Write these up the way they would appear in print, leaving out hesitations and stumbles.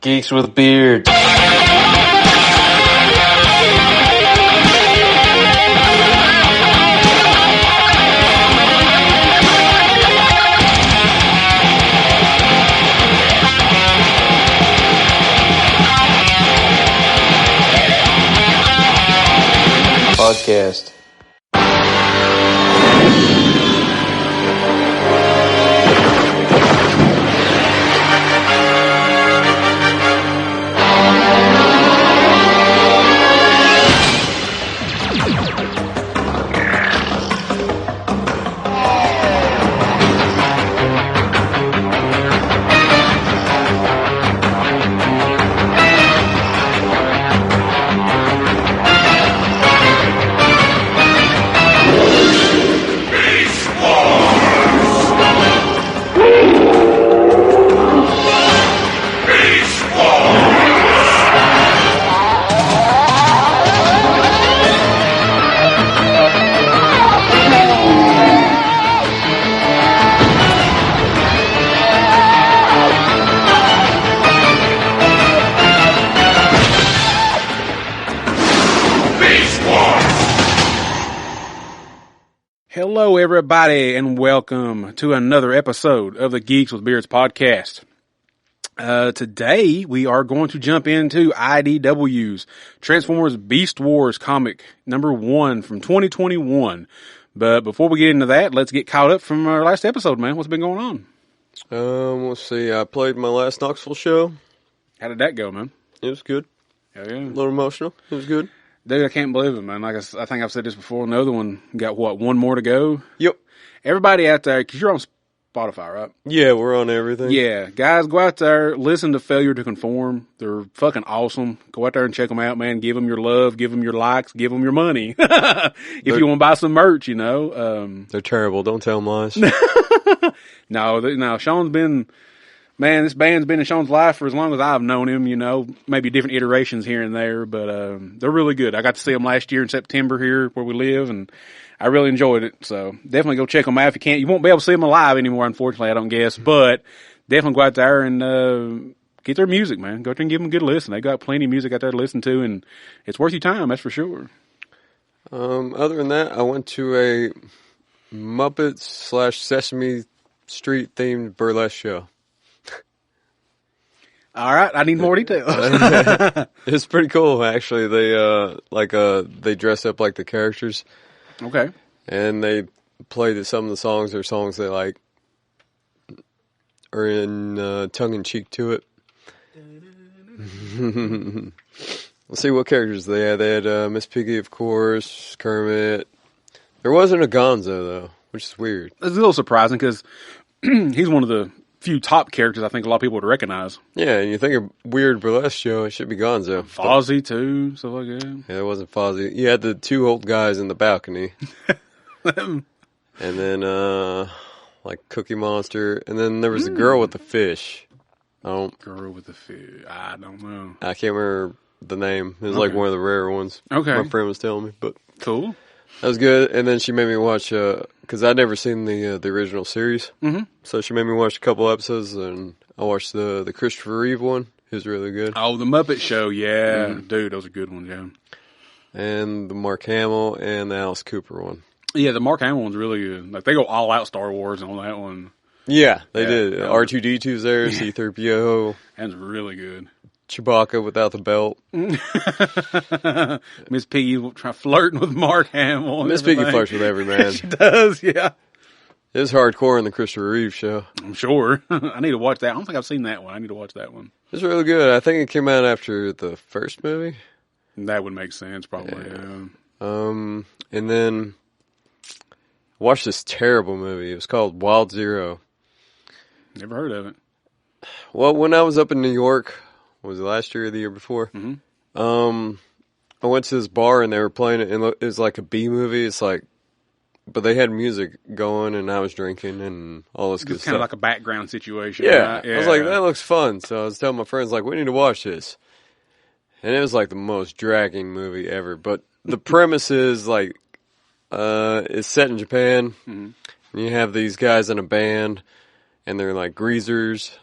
Geeks with beards. Podcast. Hello, everybody, and welcome to another episode of the Geeks with Beards podcast. Today, we are going to jump into IDW's Transfomers Beast Wars comic number 1 from 2021. But before we get into that, let's get caught up from our last episode, man. What's been going on? Let's see. I played my last Knoxville show. How did that go, man? It was good. Hell yeah. A little emotional. It was good. Dude, I can't believe it, man. Like I think I've said this before. Another one got, one more to go? Yep. Everybody out there, because you're on Spotify, right? Yeah, we're on everything. Yeah. Guys, go out there, listen to Failure to Conform. They're fucking awesome. Go out there and check them out, man. Give them your love, give them your likes, give them your money. If you want to buy some merch, you know. They're terrible. Don't tell them lies. No, Sean's been... Man, this band's been in Sean's life for as long as I've known him, you know, maybe different iterations here and there, but they're really good. I got to see them last year in September here where we live, and I really enjoyed it. So definitely go check them out if you can't. You won't be able to see them alive anymore, unfortunately, I don't guess, but definitely go out there and get their music, man. Go out there and give them a good listen. They got plenty of music out there to listen to, and it's worth your time, that's for sure. Other than that, I went to a Muppets/Sesame Street themed burlesque show. All right, I need more details. It's pretty cool, actually. They dress up like the characters. Okay. And they play some of the songs or songs they like are in tongue-in-cheek to it. Let's see what characters they had. They had Miss Piggy, of course, Kermit. There wasn't a Gonzo, though, which is weird. It's a little surprising because he's one of the few top characters I think a lot of people would recognize. Yeah, and you think a weird burlesque show, it should be Gonzo. Fozzie, too, stuff like that. Yeah, it wasn't Fozzie. You had the two old guys in the balcony. And then, like Cookie Monster. And then there was a girl with the fish. Girl with the fish. I don't know. I can't remember the name. It was like one of the rare ones. Okay. My friend was telling me, but cool. That was good. And then she made me watch, because I'd never seen the original series. Mm-hmm. So she made me watch a couple episodes, and I watched the Christopher Reeve one. It was really good. Oh, the Muppet Show, yeah. Mm. Dude, those are good ones, yeah. And the Mark Hamill and the Alice Cooper one. Yeah, the Mark Hamill one's really good. Like, they go all out Star Wars on that one. Yeah, they did. R2-D2's there, C-3PO. That's really good. Chewbacca without the belt. Miss Piggy flirting with Mark Hamill. Miss Piggy flirts with every man. She does, yeah. It was hardcore in the Christopher Reeve show. I'm sure. I need to watch that. I don't think I've seen that one. I need to watch that one. It's really good. I think it came out after the first movie. That would make sense, probably. Yeah. And then I watched this terrible movie. It was called Wild Zero. Never heard of it. Well, when I was up in New York, was it last year or the year before? Mm-hmm. I went to this bar and they were playing it, and it was like a B movie. It's like, but they had music going, and I was drinking and all this good stuff. Kind of like a background situation. Yeah. Right? Yeah. I was like, that looks fun. So I was telling my friends, like, we need to watch this. And it was like the most dragging movie ever. But the premise is like, it's set in Japan. Mm-hmm. And you have these guys in a band, and they're like greasers,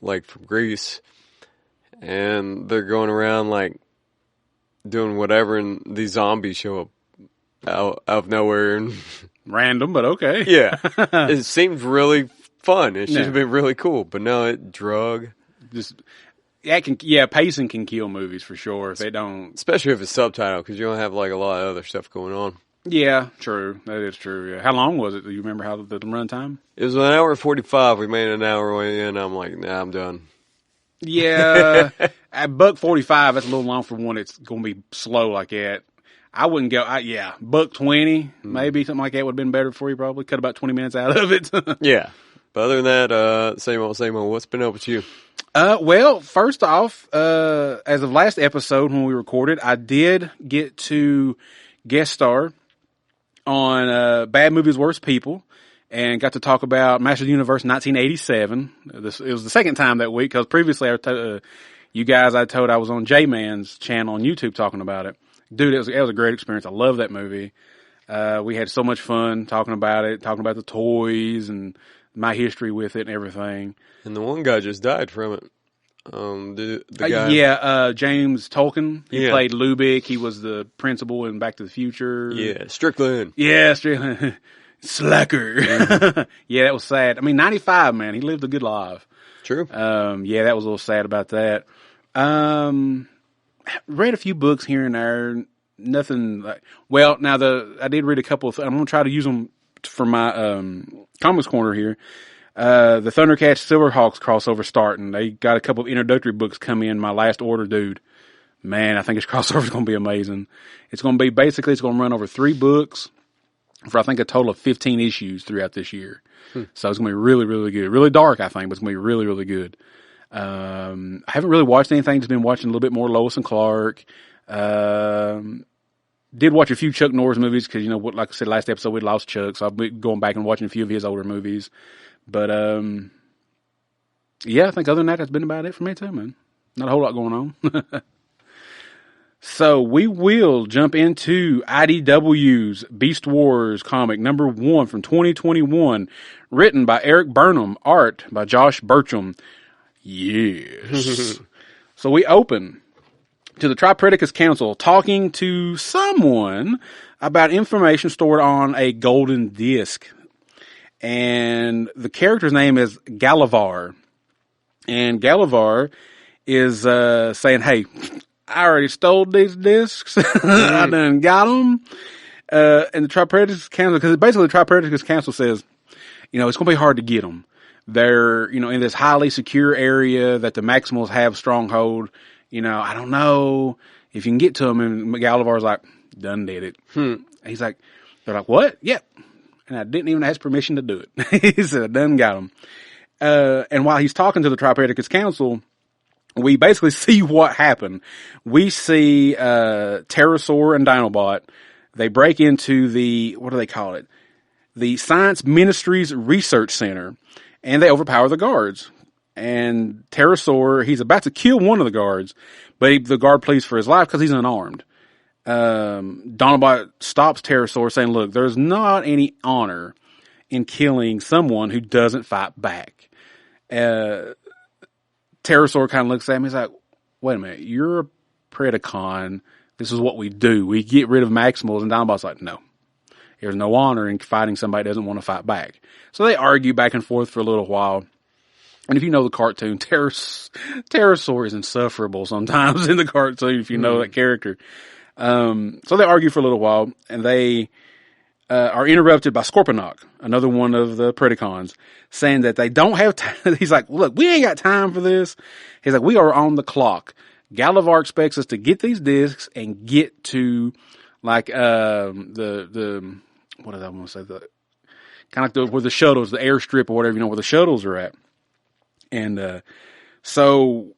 like from Greece. and they're going around like doing whatever, and these zombies show up out of nowhere. And Random, but okay. yeah, it seemed really fun. It should Yeah. have been really cool, but no, it drug. Just pacing can kill movies for sure if they don't. Especially if it's subtitled, because you don't have like a lot of other stuff going on. Yeah, true. That is true. Yeah. How long was it? Do you remember how the run time? It was 1 hour and 45. We made an hour way in. I'm like, nah, I'm done. Yeah, at $1.45, that's a little long for one. It's going to be slow like that. I wouldn't go. $1.20 maybe something like that would have been better for you. Probably cut about 20 minutes out of it. Yeah, but other than that, same old, same old. What's been up with you? Well, first off, as of last episode when we recorded, I did get to guest star on Bad Movies, Worst People, and got to talk about Masters of the Universe 1987. It was the second time that week, because previously you guys I told I was on J-Man's channel on YouTube talking about it. Dude, it was a great experience. I love that movie. We had so much fun talking about it, talking about the toys and my history with it and everything. And the one guy just died from it. The guy. James Tolkien. He Yeah. played Lubick. He was the principal in Back to the Future. Yeah, Strickland. Yeah, Slacker. Yeah, that was sad. I mean, 95, man. He lived a good life. True. Yeah, that was a little sad about that. Read a few books here and there. Nothing like, well, now I did read a couple of, I'm going to try to use them for my, Comics Corner here. The Thundercats Silverhawks crossover starting. They got a couple of introductory books come in. My last order, dude. Man, I think this crossover is going to be amazing. It's going to be basically, it's going to run over 3 books for I think a total of 15 issues throughout this year. So it's going to be really, really good. Really dark, I think, but it's going to be really, really good. I haven't really watched anything. Just been watching a little bit more Lois and Clark. Did watch a few Chuck Norris movies because, you know, like I said last episode, we lost Chuck, so I've been going back and watching a few of his older movies. But, yeah, I think other than that, that's been about it for me too, man. Not a whole lot going on. So we will jump into IDW's Beast Wars comic number 1 from 2021, written by Erik Burnham, art by Josh Burcham. Yes. So we open to the Tripredacus Council talking to someone about information stored on a golden disc. And the character's name is Galavar. And Galavar is saying, hey, I already stole these discs. I done got them. And the Tripredacus Council, because basically the Tripredacus Council says, you know, it's going to be hard to get them. They're, you know, in this highly secure area that the Maximals have stronghold. You know, I don't know if you can get to them. And Galavar's like, done did it. He's like, they're like, what? Yep. And I didn't even ask permission to do it. He said, I done got them. And while he's talking to the Tripredacus Council, we basically see what happened. We see Pterosaur and Dinobot. They break into the, what do they call it? The Science Ministries Research Center. And they overpower the guards. And Pterosaur, he's about to kill one of the guards, but the guard pleads for his life because he's unarmed. Dinobot stops Pterosaur saying, look, there's not any honor in killing someone who doesn't fight back. Pterosaur kind of looks at him. He's like, wait a minute, you're a Predacon. This is what we do. We get rid of Maximals. And Dinobot's like, no, there's no honor in fighting somebody who doesn't want to fight back. So they argue back and forth for a little while. And if you know the cartoon, Pterosaur is insufferable sometimes in the cartoon, if you know that character. So they argue for a little while, and they are interrupted by Scorponok, another one of the Predacons, saying that they don't have time. He's like, look, we ain't got time for this. He's like, we are on the clock. Galavar expects us to get these discs and get to, like, what did I want to say? Kind of like where the shuttles, the airstrip or whatever, you know, where the shuttles are at. And so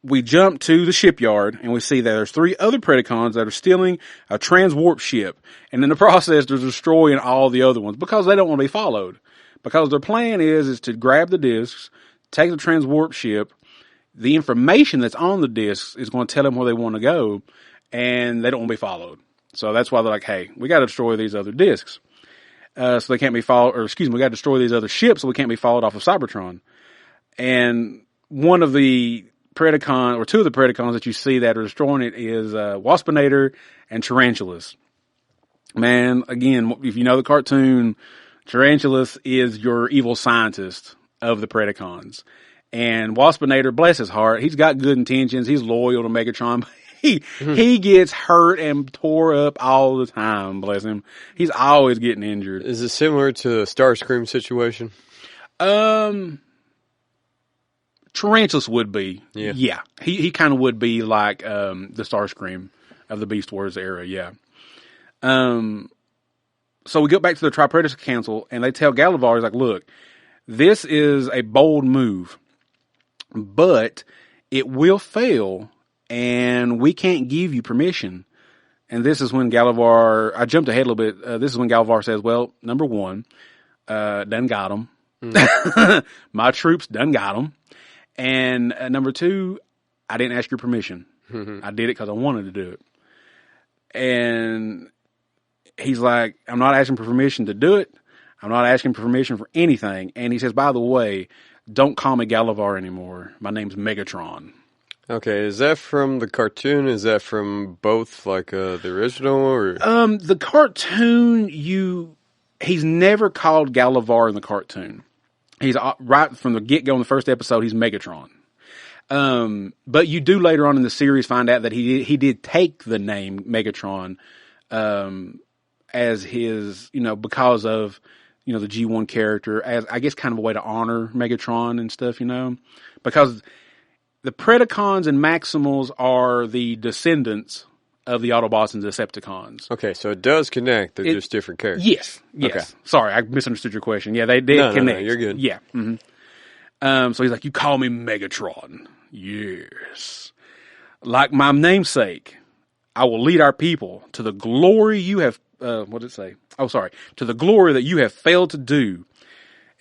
we jump to the shipyard and we see that there's 3 other Predacons that are stealing a transwarp ship. And in the process, they're destroying all the other ones because they don't want to be followed. Because their plan is to grab the discs, take the transwarp ship. The information that's on the discs is going to tell them where they want to go, and they don't want to be followed. So that's why they're like, hey, we got to destroy these other discs. So they can't be followed, or excuse me, we got to destroy these other ships so we can't be followed off of Cybertron. And one of the Predacon, or two of the Predacons that you see that are destroying it is Waspinator and Tarantulas. Man, again, if you know the cartoon, Tarantulas is your evil scientist of the Predacons. And Waspinator, bless his heart, he's got good intentions. He's loyal to Megatron. He gets hurt and tore up all the time, bless him. He's always getting injured. Is it similar to the Starscream situation? Tarantulas would be. Yeah. He kind of would be like the Starscream of the Beast Wars era, yeah. So we go back to the Tri-Predator Council, and they tell Galavar, he's like, look, this is a bold move, but it will fail, and we can't give you permission. And this is when Galavar, I jumped ahead a little bit, this is when Galavar says, well, number one, done got him. My troops done got him. And number two, I didn't ask your permission. I did it because I wanted to do it. And he's like, I'm not asking for permission to do it. I'm not asking for permission for anything. And he says, by the way, don't call me Galavar anymore. My name's Megatron. Okay, is that from the cartoon? Is that from both, like the original? Or the cartoon, he's never called Galavar in the cartoon. He's right from the get-go in the first episode, he's Megatron. But you do later on in the series find out that he did take the name Megatron, as his, because of, the G1 character, as I guess kind of a way to honor Megatron and stuff, because the Predacons and Maximals are the descendants of the Autobots and Decepticons. Okay, so it does connect. They're just different characters. Yes. Okay. Sorry, I misunderstood your question. Yeah, they did connect. No, you're good. Yeah. Mm-hmm. So he's like, you call me Megatron. Yes. Like my namesake, I will lead our people to the glory you have, what did it say? Oh, sorry. To the glory that you have failed to do.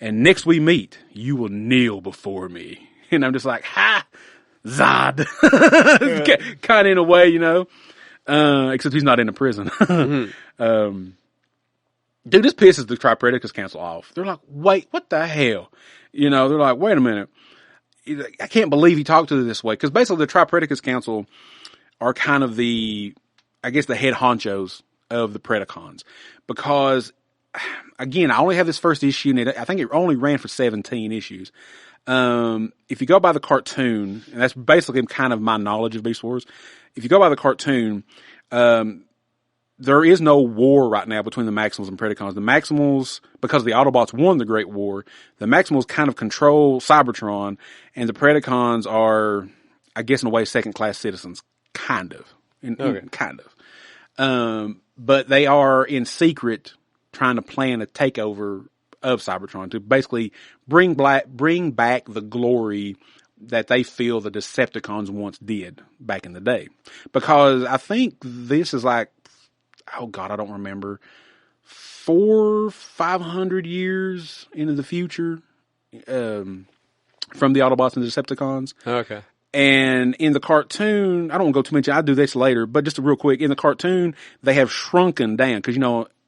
And next we meet, you will kneel before me. And I'm just like, ha! Zod! Kind of in a way, except he's not in a prison. Mm-hmm. Dude, this pisses the Tri-Predacons Council off. They're like, wait, what the hell? They're like, wait a minute. I can't believe he talked to her this way. Because basically the Tri-Predacons Council are kind of the head honchos of the Predacons. Because, again, I only have this first issue, and I think it only ran for 17 issues. If you go by the cartoon, and that's basically kind of my knowledge of Beast Wars, if you go by the cartoon, there is no war right now between the Maximals and Predacons. The Maximals, because the Autobots won the Great War, the Maximals kind of control Cybertron, and the Predacons are, I guess in a way, second-class citizens. Kind of. Kind of. But they are in secret trying to plan a takeover of Cybertron to basically bring back the glory that they feel the Decepticons once did back in the day. Because I think this is like, oh God, I don't remember, 400-500 years into the future from the Autobots and the Decepticons. Okay. And in the cartoon, I don't want to go too much, I'll do this later, but just real quick, in the cartoon, they have shrunken down, because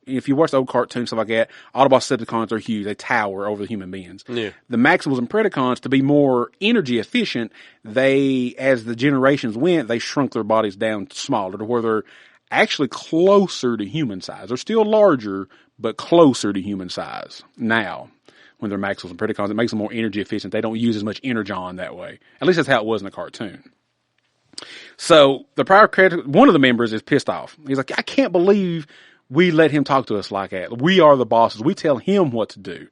if you watch the old cartoons, stuff like that, Autobots and Decepticons are huge. They tower over the human beings. Yeah. The Maximals and Predacons, to be more energy efficient, as the generations went, they shrunk their bodies down smaller to where they're actually closer to human size. They're still larger, but closer to human size now. When they're Maximals and Predacons, it makes them more energy efficient. They don't use as much energon that way. At least that's how it was in the cartoon. So one of the members is pissed off. He's like, I can't believe we let him talk to us like that. We are the bosses. We tell him what to do.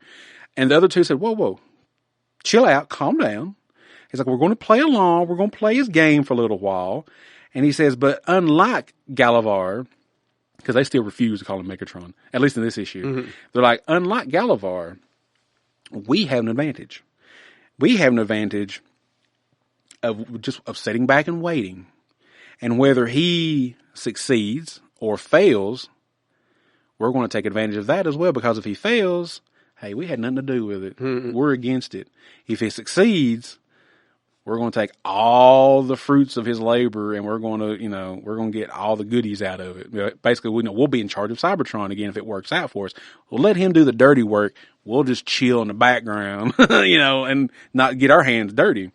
And the other two said, whoa, chill out, calm down. He's like, we're going to play along. We're going to play his game for a little while. And he says, but unlike Galavar, because they still refuse to call him Megatron, at least in this issue, they're like, unlike Galavar, we have an advantage. We have an advantage of sitting back and waiting. And whether he succeeds or fails, we're going to take advantage of that as well, because if he fails, hey, we had nothing to do with it. We're against it. If he succeeds, we're going to take all the fruits of his labor, and we're going to get all the goodies out of it. Basically, we'll be in charge of Cybertron again if it works out for us. We'll let him do the dirty work. We'll just chill in the background, and not get our hands dirty.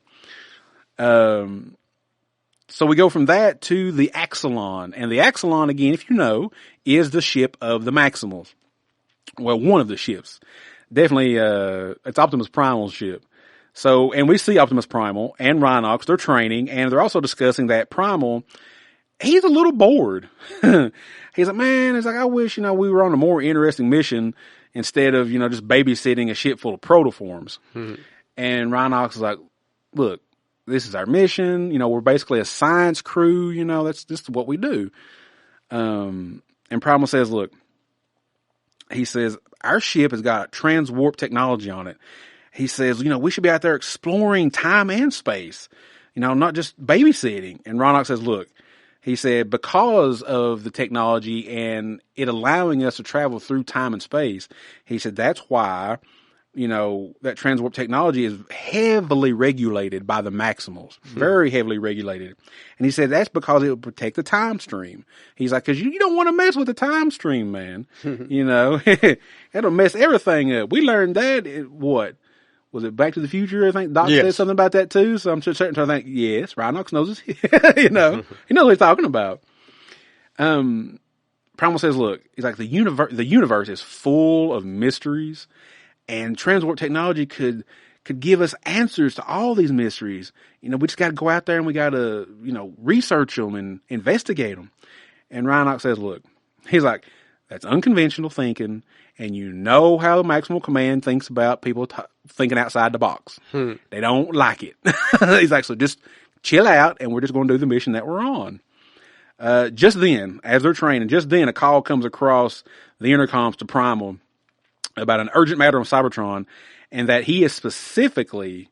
So we go from that to the Axelon. And the Axelon, again, if you know, is the ship of the Maximals. Well, one of the ships. Definitely, it's Optimus Primal's ship. So, and we see Optimus Primal and Rhinox, they're training, and they're also discussing that Primal, he's a little bored. He's like, man, it's like, I wish, we were on a more interesting mission instead of, just babysitting a ship full of protoforms. Mm-hmm. And Rhinox is like, look, this is our mission. We're basically a science crew. This is what we do. And Primal says, look, he says, our ship has got transwarp technology on it. He says, we should be out there exploring time and space, not just babysitting. And Rhinox says, look, he said, because of the technology and it allowing us to travel through time and space, he said, that's why that transwarp technology is heavily regulated by the Maximals, very heavily regulated. And he said that's because it will protect the time stream. He's like, because you don't want to mess with the time stream, man. It'll mess everything up. We learned that, what? Was it Back to the Future? I think Doc said something about that too. So I'm certain to think, yes, Rhinox knows this. He knows what he's talking about. Primal says, look, he's like, the universe is full of mysteries. And transwarp technology could give us answers to all these mysteries. We just got to go out there and we got to, research them and investigate them. And Rhinox says, look, he's like, that's unconventional thinking. And how the Maximal Command thinks about people thinking outside the box. They don't like it. He's like, so just chill out and we're just going to do the mission that we're on. Just then, as they're training, a call comes across the intercoms to Primal about an urgent matter on Cybertron, and that he is specifically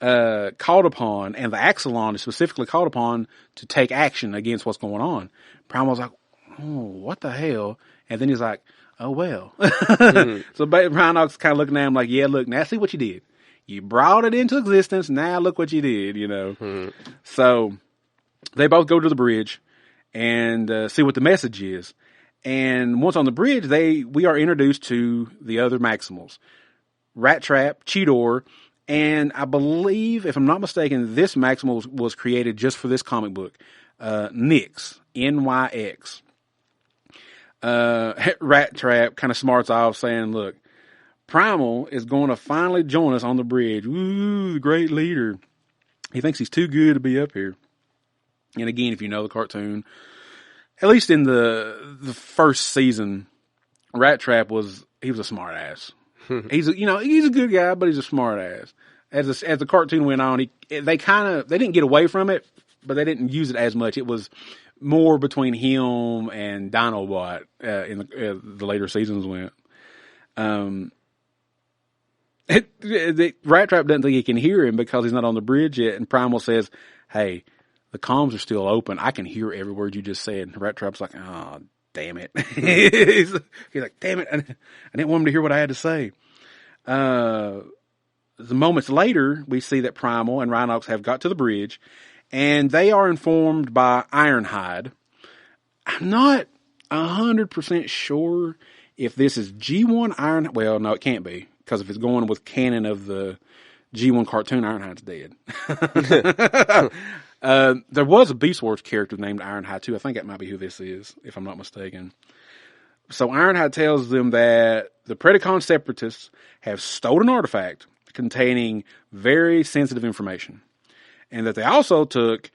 called upon, and the Axelon is specifically called upon to take action against what's going on. Primal's like, oh, what the hell? And then he's like, oh, well. So Rhinox kind of looking at him like, yeah, look, now see what you did. You brought it into existence, now look what you did, So they both go to the bridge and see what the message is. And once on the bridge, we are introduced to the other Maximals. Rat Trap, Cheetor, and I believe, if I'm not mistaken, this Maximal was created just for this comic book. Nyx, N-Y-X. Rat Trap kind of smarts off saying, look, Primal is going to finally join us on the bridge. Ooh, the great leader. He thinks he's too good to be up here. And again, if you know the cartoon, at least in the first season, Rat Trap he was a smart ass. He's a good guy, but he's a smart ass. As the cartoon went on, they didn't get away from it, but they didn't use it as much. It was more between him and Dinobot in the later seasons went. Rat Trap doesn't think he can hear him because he's not on the bridge yet, and Primal says, hey, the comms are still open. I can hear every word you just said. And Rat Trap's like, oh, damn it. He's like, damn it. I didn't want him to hear what I had to say. The moments later, we see that Primal and Rhinox have got to the bridge, and they are informed by Ironhide. I'm not 100% sure if this is G1 Ironhide. Well, no, it can't be, because if it's going with canon of the G1 cartoon, Ironhide's dead. There was a Beast Wars character named Ironhide too. I think that might be who this is, if I'm not mistaken. So Ironhide tells them that the Predacon separatists have stolen an artifact containing very sensitive information, and that they also took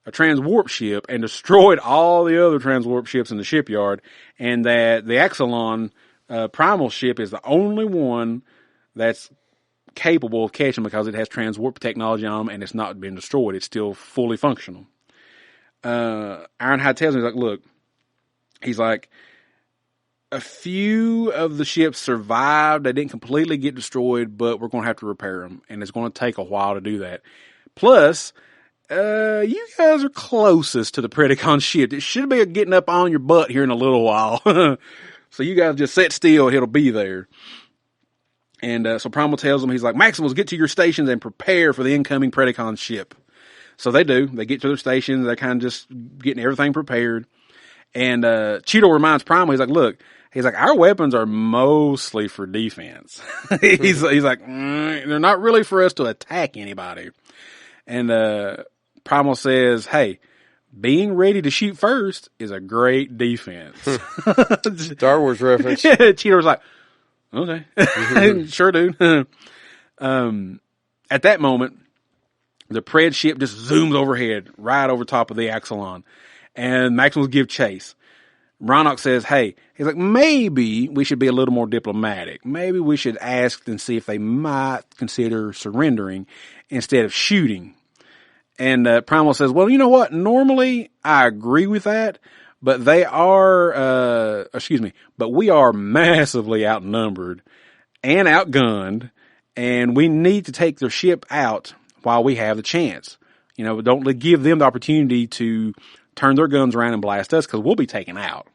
a transwarp ship and destroyed all the other transwarp ships in the shipyard, and that the Axelon Primal ship is the only one that's capable of catching because it has transwarp technology on them and it's not been destroyed. It's still fully functional. Ironhide tells me, he's like, a few of the ships survived. They didn't completely get destroyed, but we're going to have to repair them, and it's going to take a while to do that. Plus, you guys are closest to the Predacon ship. It should be getting up on your butt here in a little while. So you guys just sit still. It'll be there. And so Primal tells them, he's like, Maximals, get to your stations and prepare for the incoming Predacon ship. So they do. They get to their stations. They're kind of just getting everything prepared. And Cheetor reminds Primal, he's like, our weapons are mostly for defense. he's like, they're not really for us to attack anybody. And Primal says, hey, being ready to shoot first is a great defense. Star Wars reference. Cheetor's like, okay, sure, dude. At that moment, the Pred ship just zooms overhead, right over top of the Axelon, and Maximals give chase. Rhinox says, hey, he's like, maybe we should be a little more diplomatic. Maybe we should ask and see if they might consider surrendering instead of shooting. And Primal says, well, you know what? Normally, I agree with that, but they are, but we are massively outnumbered and outgunned, and we need to take their ship out while we have the chance. You know, don't give them the opportunity to turn their guns around and blast us, because we'll be taken out.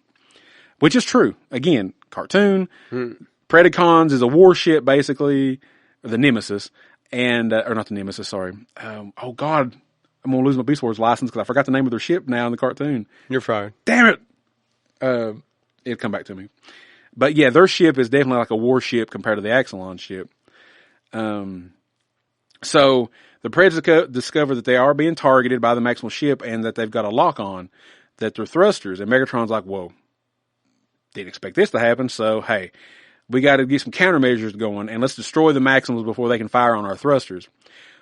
Which is true. Again, cartoon. Predacons is a warship, basically, the Nemesis, and, or not the Nemesis, sorry. Oh God, I'm going to lose my Beast Wars license because I forgot the name of their ship now in the cartoon. You're fired. Damn it! It'll come back to me. But yeah, their ship is definitely like a warship compared to the Axelon ship. So the Preds discover that they are being targeted by the Maximal ship and that they've got a lock on, that they're thrusters. And Megatron's like, whoa, didn't expect this to happen. So, hey, we got to get some countermeasures going and let's destroy the Maximals before they can fire on our thrusters.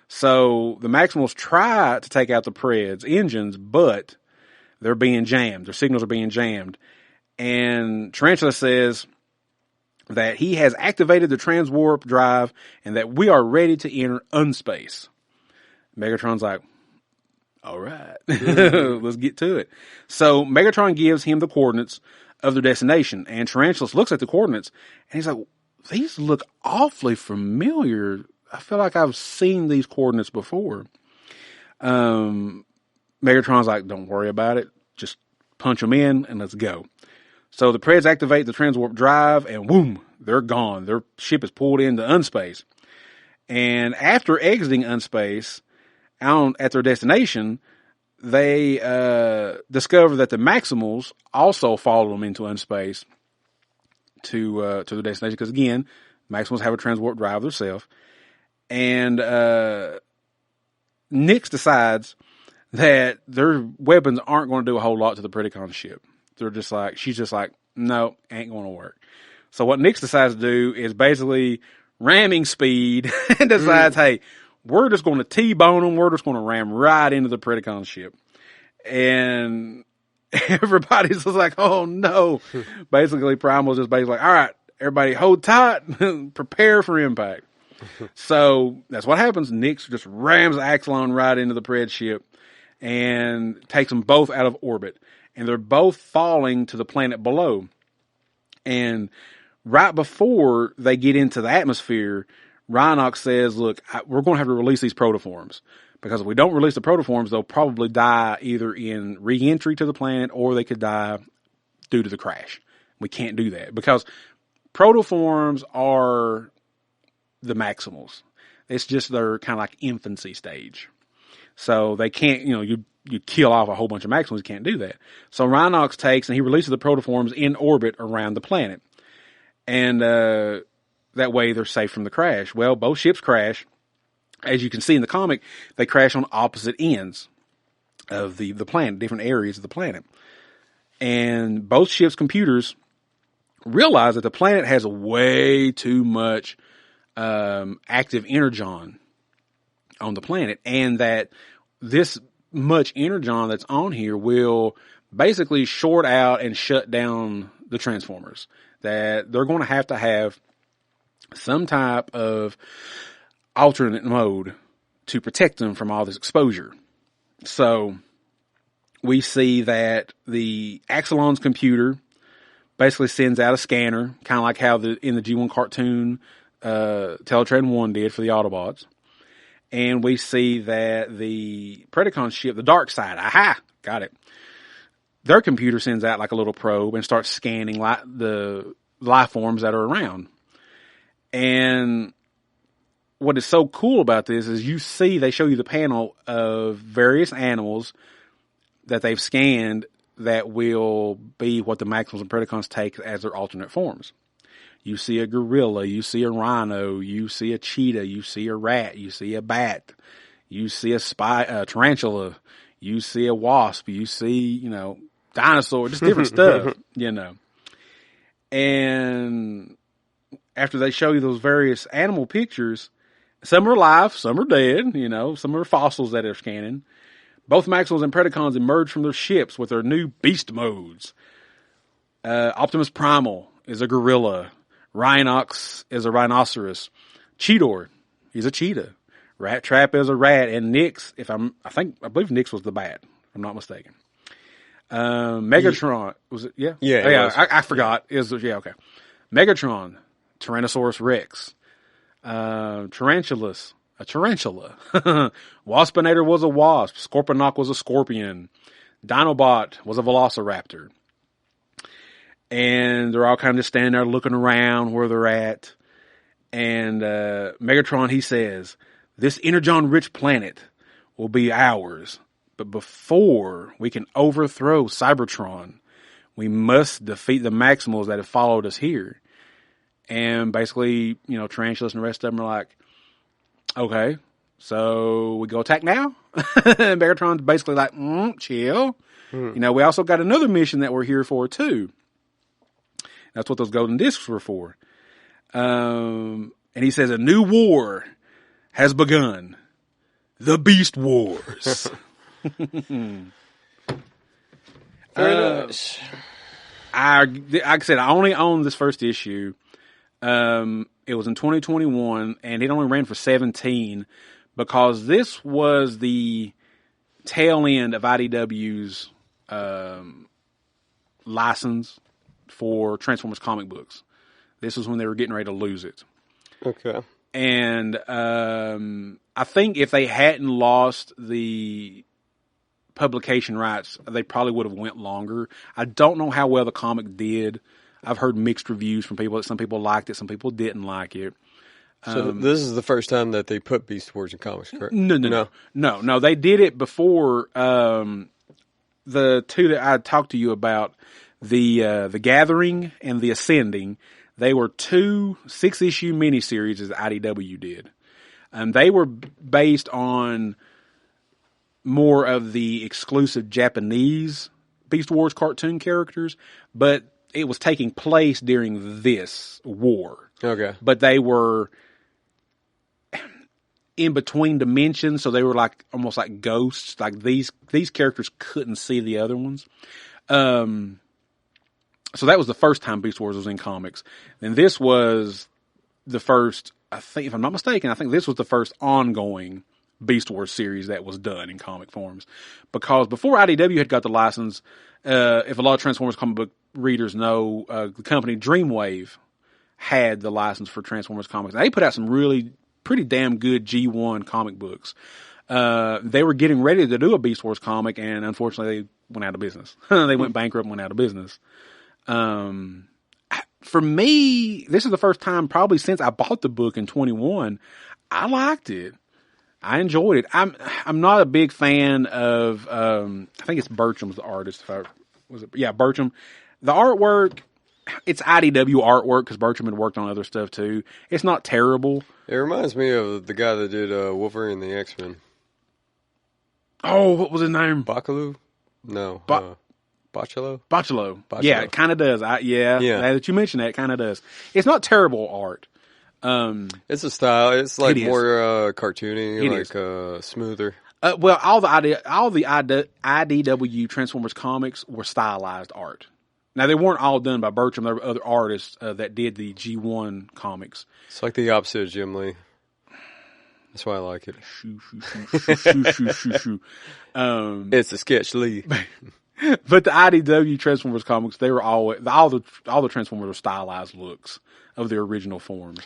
So the Maximals try to take out the Preds engines, but they're being jammed. Their signals are being jammed. And Tarantula says that he has activated the transwarp drive and that we are ready to enter unspace. Megatron's like, all right, let's get to it. So Megatron gives him the coordinates of their destination, and Tarantulas looks at the coordinates and he's like, these look awfully familiar. I feel like I've seen these coordinates before. Megatron's like, don't worry about it. Just punch them in and let's go. So the Preds activate the transwarp drive and boom, they're gone. Their ship is pulled into unspace. And after exiting unspace, out at their destination, they discover that the Maximals also follow them into unspace to the destination. Because again, Maximals have a transwarp drive themselves. And Nyx decides that their weapons aren't going to do a whole lot to the Predacon ship. She's just like, no, ain't going to work. So what Nyx decides to do is basically ramming speed and decides, hey, we're just going to T-bone them. We're just going to ram right into the Predacon ship. And everybody's just like, oh no. Basically, Primal's just basically like, all right, everybody hold tight, prepare for impact. So that's what happens. Nyx just rams Axelon right into the Pred ship and takes them both out of orbit. And they're both falling to the planet below. And right before they get into the atmosphere, Rhinox says, look, we're going to have to release these protoforms. Because if we don't release the protoforms, they'll probably die either in re-entry to the planet or they could die due to the crash. We can't do that. Because protoforms are the Maximals. It's just their kind of like infancy stage. So they can't, you kill off a whole bunch of Maximals. You can't do that. So Rhinox takes and he releases the protoforms in orbit around the planet. And that way they're safe from the crash. Well, both ships crash. As you can see in the comic, they crash on opposite ends of the planet, different areas of the planet. And both ships' computers realize that the planet has way too much active energon on the planet, and that this much energon that's on here will basically short out and shut down the Transformers. That they're going to have some type of alternate mode to protect them from all this exposure. So we see that the Axelon's computer basically sends out a scanner, kind of like how in the G1 cartoon Teletran 1 did for the Autobots. And we see that the Predacon ship, the Dark Side, got it. Their computer sends out like a little probe and starts scanning the life forms that are around. And what is so cool about this is they show you the panel of various animals that they've scanned that will be what the Maximals and Predacons take as their alternate forms. You see a gorilla, you see a rhino, you see a cheetah, you see a rat, you see a bat, you see a tarantula, you see a wasp, you see, dinosaur, just different stuff, And after they show you those various animal pictures, some are alive, some are dead, some are fossils that are scanning. Both Maximals and Predacons emerge from their ships with their new beast modes. Optimus Primal is a gorilla. Rhinox is a rhinoceros. Cheetor, he's a cheetah. Rat Trap is a rat. And Nyx, I believe Nyx was the bat, if I'm not mistaken. Megatron, was it? Yeah. Yeah. I forgot. Okay. Megatron, Tyrannosaurus Rex. Tarantulas, a tarantula. Waspinator was a wasp. Scorponok was a scorpion. Dinobot was a velociraptor. And they're all kind of just standing there looking around where they're at. And Megatron, he says, this energon-rich planet will be ours. But before we can overthrow Cybertron, we must defeat the Maximals that have followed us here. And basically, Tarantulas and the rest of them are like, okay, so we go attack now? And Megatron's basically like, chill. We also got another mission that we're here for, too. That's what those golden discs were for. And he says, a new war has begun. The Beast Wars. Very nice. Like I said, I only own this first issue. It was in 2021, and it only ran for 17 because this was the tail end of IDW's license for Transformers comic books. This was when they were getting ready to lose it. Okay. And I think if they hadn't lost the publication rights, they probably would have went longer. I don't know how well the comic did. I've heard mixed reviews from people. Some people liked it, some people didn't like it. So this is the first time that they put Beast Wars in comics, correct? No. They did it before the two that I talked to you about, the Gathering and the Ascending. They were 2 6-issue miniseries as IDW did. They were based on more of the exclusive Japanese Beast Wars cartoon characters, but it was taking place during this war. Okay. But they were in between dimensions, so they were like almost like ghosts. Like these characters couldn't see the other ones. So that was the first time Beast Wars was in comics. And this was the first, I think, if I'm not mistaken, I think this was the first ongoing Beast Wars series that was done in comic forms. Because before IDW had got the license, if a lot of Transformers comic book readers know, the company Dreamwave had the license for Transformers comics. And they put out some really pretty damn good G1 comic books. They were getting ready to do a Beast Wars comic, and unfortunately they went out of business. They went bankrupt and went out of business. For me, this is the first time probably since I bought the book in 21. I liked it. I enjoyed it. I'm not a big fan of, I think it's Burcham's the artist. Burcham. The artwork, it's IDW artwork because Burcham had worked on other stuff too. It's not terrible. It reminds me of the guy that did Wolverine and the X-Men. Oh, what was his name? Bacalou? No. Bocciolo? Bocciolo. Yeah, it kind of does. Now that you mention that, it kind of does. It's not terrible art. It's a style. It's like more cartoony, smoother. Well, all the IDW Transformers comics were stylized art. Now they weren't all done by Burcham. There were other artists that did the G1 comics. It's like the opposite of Jim Lee. That's why I like it. It's a sketch Lee. But the IDW Transformers comics, they were all the Transformers were stylized looks of their original forms.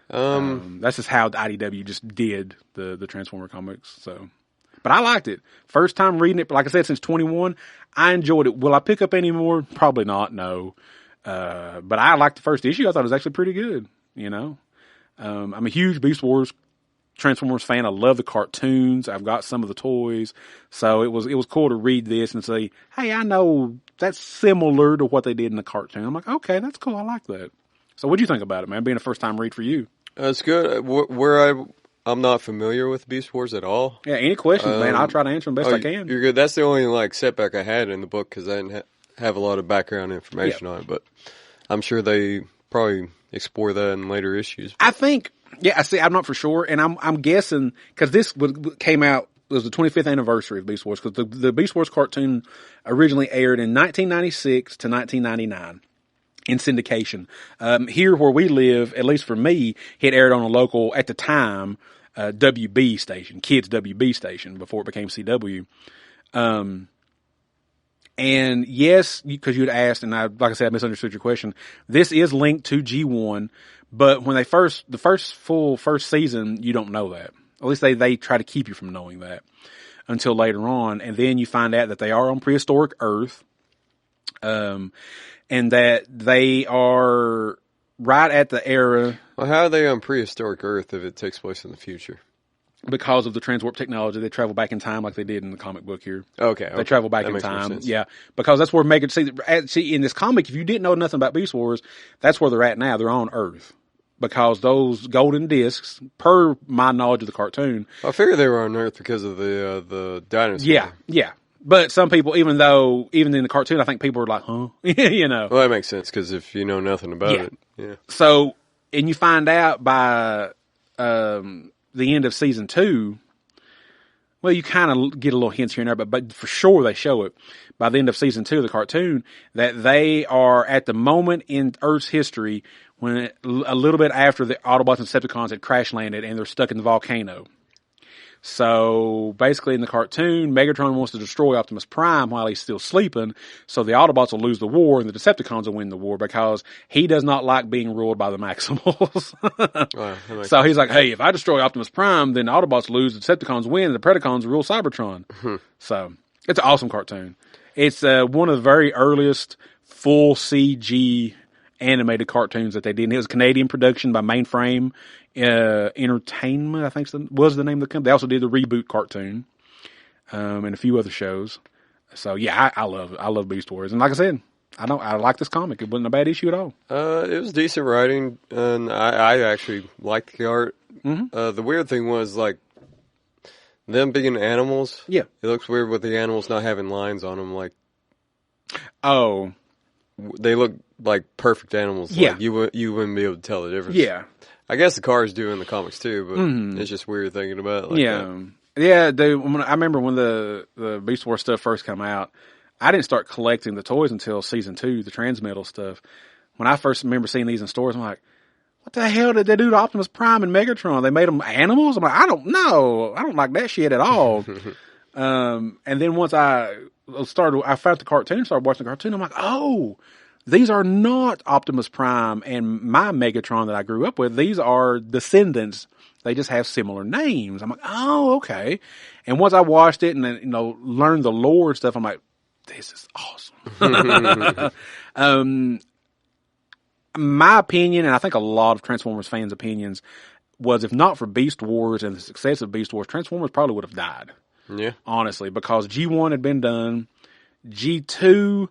That's just how the IDW just did the Transformer comics. So, but I liked it. First time reading it, like I said, since 21, I enjoyed it. Will I pick up any more? Probably not. No. But I liked the first issue. I thought it was actually pretty good. I'm a huge Beast Wars Transformers fan. I love the cartoons. I've got some of the toys. So it was cool to read this and say, hey, I know that's similar to what they did in the cartoon. I'm like, okay, that's cool. I like that. So what'd you think about it, man? Being a first time read for you. It's good. Where I'm not familiar with Beast Wars at all. Yeah, any questions, man? I'll try to answer them best I can. You're good. That's the only like setback I had in the book because I didn't have a lot of background information on it. But I'm sure they probably explore that in later issues. I think. Yeah, I see. I'm not for sure, and I'm guessing because this came out. It was the 25th anniversary of Beast Wars because the Beast Wars cartoon originally aired in 1996 to 1999 in syndication. Here where we live, at least for me, it aired on a local, at the time, WB station, Kids WB station, before it became CW. And yes, because you'd asked, and like I said, I misunderstood your question. This is linked to G1, but when the first season, you don't know that. At least they try to keep you from knowing that until later on. And then you find out that they are on prehistoric Earth. And that they are right at the era. Well, how are they on prehistoric Earth if it takes place in the future? Because of the transwarp technology, they travel back in time like they did in the comic book here. Okay. They travel back in time. Yeah. Because that's where see, in this comic, if you didn't know nothing about Beast Wars, that's where they're at now. They're on Earth. Because those golden discs, per my knowledge of the cartoon. I figured they were on Earth because of the dinosaur. Yeah. But some people, even in the cartoon, I think people are like, huh? You know. Well, that makes sense because if you know nothing about it. Yeah. So, and you find out by the end of season 2, well, you kind of get a little hints here and there, but for sure they show it by the end of season 2 of the cartoon that they are at the moment in Earth's history when a little bit after the Autobots and Decepticons had crash landed and they're stuck in the volcano. So basically in the cartoon, Megatron wants to destroy Optimus Prime while he's still sleeping, so the Autobots will lose the war and the Decepticons will win the war because he does not like being ruled by the Maximals. So he's like, hey, if I destroy Optimus Prime, then the Autobots lose, the Decepticons win, and the Predacons rule Cybertron. So it's an awesome cartoon. It's one of the very earliest full CG animated cartoons that they did. And it was a Canadian production by Mainframe Entertainment, I think was the name of the company. They also did the reboot cartoon, and a few other shows. So yeah, I love it. I love Beast Wars. And like I said, I like this comic. It wasn't a bad issue at all. It was decent writing, and I actually liked the art. The weird thing was like them being animals. Yeah. It looks weird with the animals not having lines on them. Like, oh, they look like perfect animals. Yeah. Like you wouldn't be able to tell the difference. Yeah. I guess the cars do in the comics too, but it's just weird thinking about it like that. Yeah, I remember when the Beast Wars stuff first came out, I didn't start collecting the toys until season 2, the Transmetal stuff. When I first remember seeing these in stores, I'm like, what the hell did they do to Optimus Prime and Megatron? They made them animals? I'm like, I don't know. I don't like that shit at all. And then once I found the cartoon, started watching the cartoon, I'm like, oh, these are not Optimus Prime and my Megatron that I grew up with. These are descendants. They just have similar names. I'm like, oh, okay. And once I watched it and then, learned the lore and stuff, I'm like, this is awesome. My opinion, and I think a lot of Transformers fans' opinions, was if not for Beast Wars and the success of Beast Wars, Transformers probably would have died. Yeah. Honestly, because G1 had been done. G2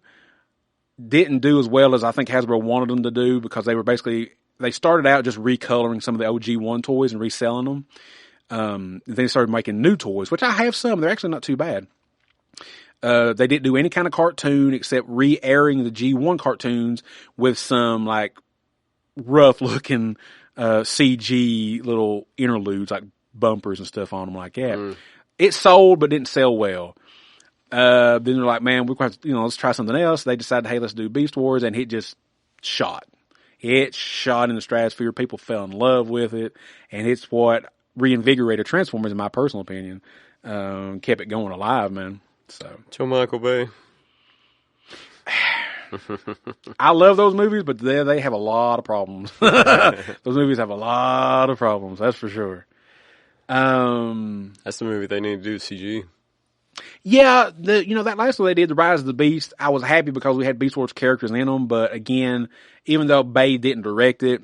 didn't do as well as I think Hasbro wanted them to do because they started out just recoloring some of the OG1 toys and reselling them. Then they started making new toys, which I have some. They're actually not too bad. They didn't do any kind of cartoon except re-airing the G1 cartoons with some like rough looking CG little interludes like bumpers and stuff on them like that. It sold but didn't sell well. Then they're like, man, we're going to, let's try something else. They decided, hey, let's do Beast Wars, and it just shot. It shot in the stratosphere. People fell in love with it, and it's what reinvigorated Transformers, in my personal opinion. Kept it going alive, man. So, Joe Michael Bay. I love those movies, but they have a lot of problems. Those movies have a lot of problems, that's for sure. That's the movie they need to do CG. Yeah, that last one they did, The Rise of the Beast, I was happy because we had Beast Wars characters in them, but again, even though Bay didn't direct it,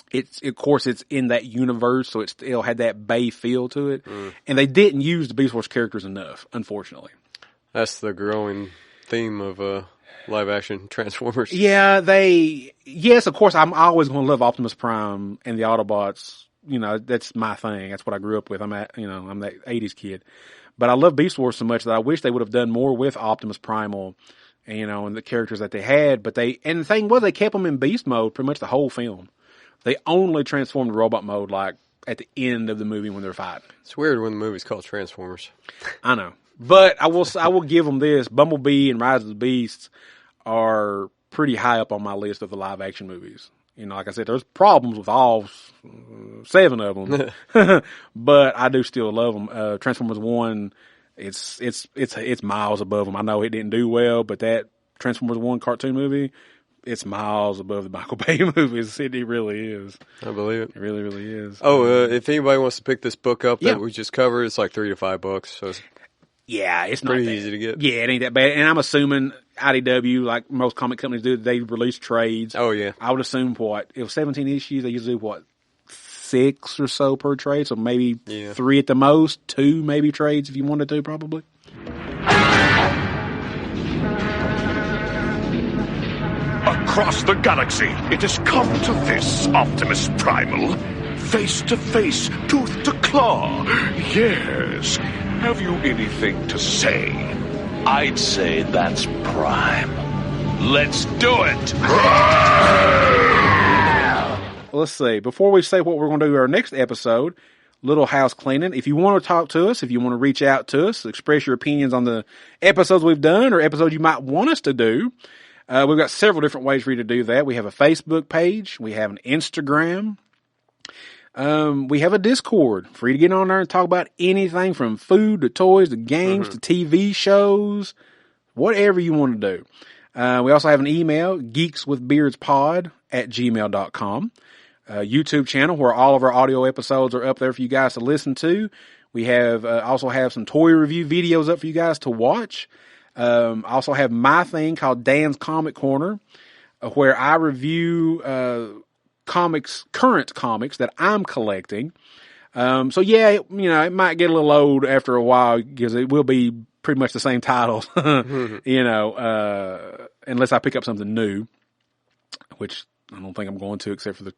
it's in that universe, so it still had that Bay feel to it, and they didn't use the Beast Wars characters enough, unfortunately. That's the growing theme of live action Transformers. Yeah, yes, of course, I'm always going to love Optimus Prime and the Autobots that's my thing. That's what I grew up with. I'm that 80s kid. But I love Beast Wars so much that I wish they would have done more with Optimus Primal, and the characters that they had. And the thing was, they kept them in beast mode pretty much the whole film. They only transformed to robot mode like at the end of the movie when they're fighting. It's weird when the movie's called Transformers. I know. But I will give them this. Bumblebee and Rise of the Beasts are pretty high up on my list of the live action movies. Like I said, there's problems with all 7 of them, but I do still love them. Transformers 1, it's miles above them. I know it didn't do well, but that Transformers 1 cartoon movie, it's miles above the Michael Bay movies. It really is. I believe it. It really, really is. Oh, if anybody wants to pick this book up that we just covered, it's like $3 to $5. So it's it's pretty not easy to get. Yeah, it ain't that bad. And I'm assuming IDW, like most comic companies do, they release trades. Oh, yeah. I would assume it was 17 issues. They usually do 6 or so per trade. So maybe 3 at the most, 2 maybe trades if you wanted to, probably. Across the galaxy, it has come to this, Optimus Primal. Face to face, tooth to claw. Yes. Have you anything to say? I'd say that's prime. Let's do it! Let's see. Before we say what we're going to do in our next episode, little house cleaning. If you want to talk to us, if you want to reach out to us, express your opinions on the episodes we've done or episodes you might want us to do, we've got several different ways for you to do that. We have a Facebook page. We have an Instagram. We have a Discord for you to get on there and talk about anything from food to toys to games to TV shows, whatever you want to do. We also have an email, geekswithbeardspod@gmail.com. YouTube channel where all of our audio episodes are up there for you guys to listen to. We have also have some toy review videos up for you guys to watch. I also have my thing called Dan's Comic Corner, where I review current comics that I'm collecting. So yeah, it might get a little old after a while because it will be pretty much the same titles, unless I pick up something new, which I don't think I'm going to, except for the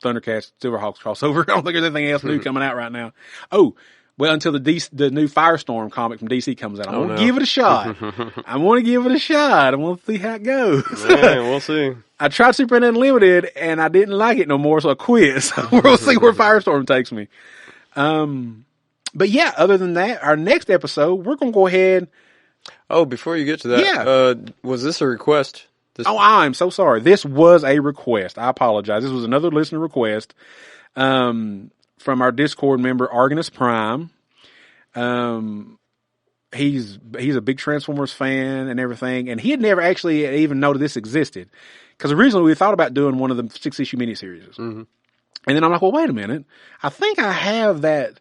Thundercats Silverhawks crossover. I don't think there's anything else new coming out right now. Oh, well, until the new Firestorm comic from DC comes out. I want to give it a shot. I want to give it a shot. I want to see how it goes. Yeah, we'll see. I tried Superman Unlimited, and I didn't like it no more, so I quit. So we'll see where Firestorm takes me. But yeah, other than that, our next episode, we're going to go ahead. Oh, before you get to that, was this a request? I'm so sorry. This was a request. I apologize. This was another listener request. From our Discord member, Argonus Prime. He's a big Transformers fan and everything, and he had never actually even known this existed. Because originally we thought about doing one of the 6-issue miniseries. And then I'm like, well, wait a minute. I think I have that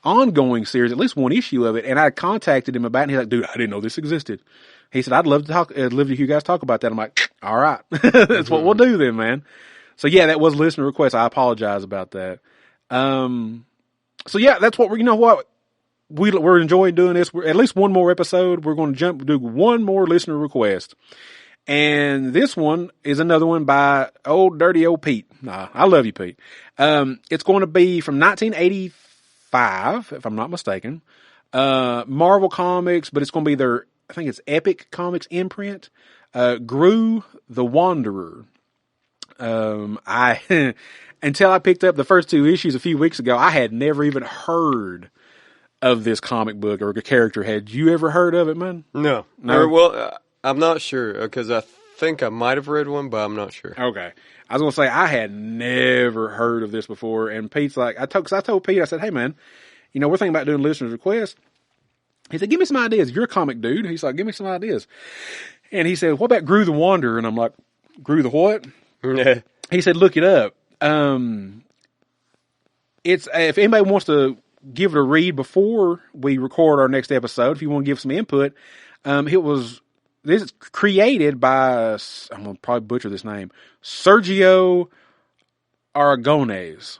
ongoing series, at least one issue of it, and I contacted him about it, and he's like, dude, I didn't know this existed. He said, I'd love to hear you guys talk about that. I'm like, all right. That's what we'll do then, man. So yeah, that was a listener request. I apologize about that. So yeah, that's what we're enjoying doing this. We're at least one more episode. We're going to do one more listener request. And this one is another one by dirty old Pete. Nah, I love you, Pete. It's going to be from 1985, if I'm not mistaken. Marvel Comics, but it's going to be I think it's Epic Comics imprint. Gru the Wanderer. Until I picked up the first 2 issues a few weeks ago, I had never even heard of this comic book or a character. Had you ever heard of it, man? No. Well, I'm not sure because I think I might have read one, but I'm not sure. Okay. I was going to say I had never heard of this before, and Pete's like, I told Pete, I said, hey, man, we're thinking about doing listeners' requests. He said, give me some ideas. You're a comic dude. He's like, give me some ideas. And he said, what about Gru the Wanderer? And I'm like, Gru the what? He said, look it up. It's if anybody wants to give it a read before we record our next episode, if you want to give some input, this is created by, I'm going to probably butcher this name, Sergio Aragones.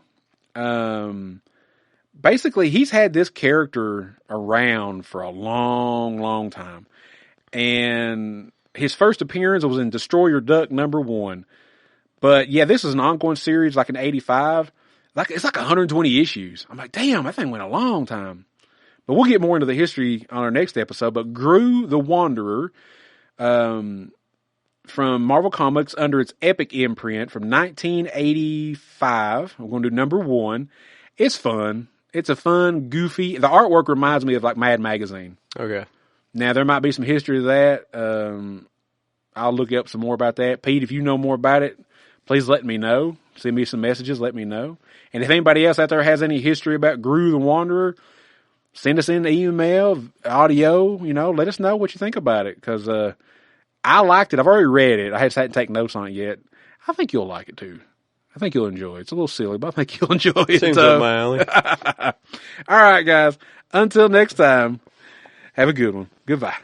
Basically, he's had this character around for a long, long time. And his first appearance was in Destroyer Duck #1. But yeah, this is an ongoing series like in 85. It's like 120 issues. I'm like, damn, that thing went a long time. But we'll get more into the history on our next episode. But Gru the Wanderer, from Marvel Comics under its Epic imprint from 1985. I'm going to do number 1. It's fun. It's a fun, goofy. The artwork reminds me of like Mad Magazine. Okay. Now there might be some history to that. I'll look up some more about that. Pete, if you know more about it, please let me know. Send me some messages. Let me know. And if anybody else out there has any history about Gru the Wanderer, send us in the email, audio. Let us know what you think about it because I liked it. I've already read it. I just hadn't taken notes on it yet. I think you'll like it too. I think you'll enjoy it. It's a little silly, but I think you'll enjoy it. Seems up my alley. All right, guys. Until next time, have a good one. Goodbye. Up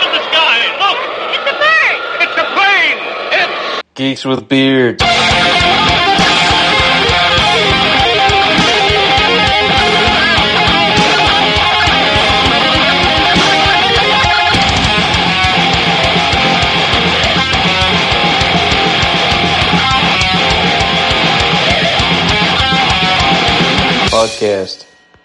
in the sky! Look! It's a bird! It's a plane! It's... Geeks with beards. Podcast.